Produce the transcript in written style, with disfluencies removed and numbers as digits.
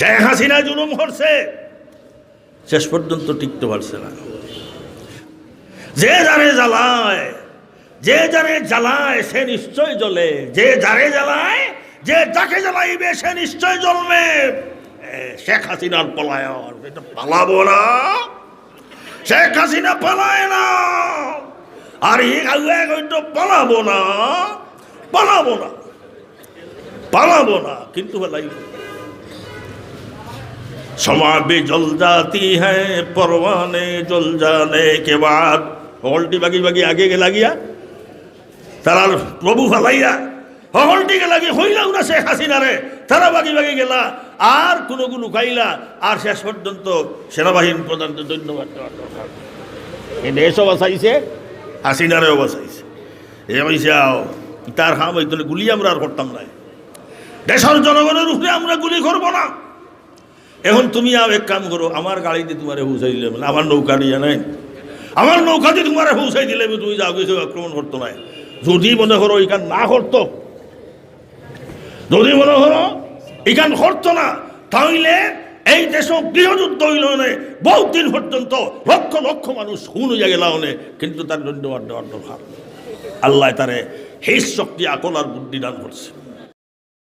শেখ হাসিনা জুলুম করছে, শেষ পর্যন্ত টিকতে পারছে না। যে যারে জ্বালায়, যে যারে জ্বালায় সে নিশ্চয় জ্বলে, যে যারে জ্বালায়, যে যাকে জ্বালাইবে সে নিশ্চয় জ্বলবে। শেখ হাসিনার পলায়ন, এটা পালাবো না, শেখ হাসিনা পালায় না, আর পালাবো না, পালাবো না, পালাবো না, কিন্তু পালাইব। समा भी जल जाती है परवाने जल जाने के बाद हल्टी बागी बागी आगे के लगिया तारा प्रभु फलाइया हल्टी के लगी हईला उना शेख हासिना रे तारा बागी बागी गेला और कोनो को लुकाइला और शेष पर्यन्त सेनाबाहिनी प्रधान धन्यवाद देওয়ার দরকার। এই দেশও বাঁচাইছে, হাসিনারেও বাঁচাইছে। এই হইছাও তার হাম হইতলে গুলি আমরা আর করতাম না, দেশের জনগণের উপরে আমরা গুলি করব না। এখন তুমি আর এক কাম করো, আমার গাড়িতে তোমারে পৌঁছাই দিলে, আমার নৌকা নিয়ে নাই, আমার নৌকা দিয়ে তোমারে পৌঁছাই দিলে তুমি যাও কিছু আক্রমণ করতো না। যদি মনে করো এখান না করতো, যদি মনে করো এখান করতো না, তাহলে এই দেশ গৃহযুদ্ধ হইল না, বহুত দিন পর্যন্ত লক্ষ লক্ষ মানুষ খুন হইয়া গেল না। কিন্তু তার ধন্যবাদ দেওয়ার দরকার, আল্লাহ তারে হিস শক্তি আকল আর বুদ্ধি দান করছে।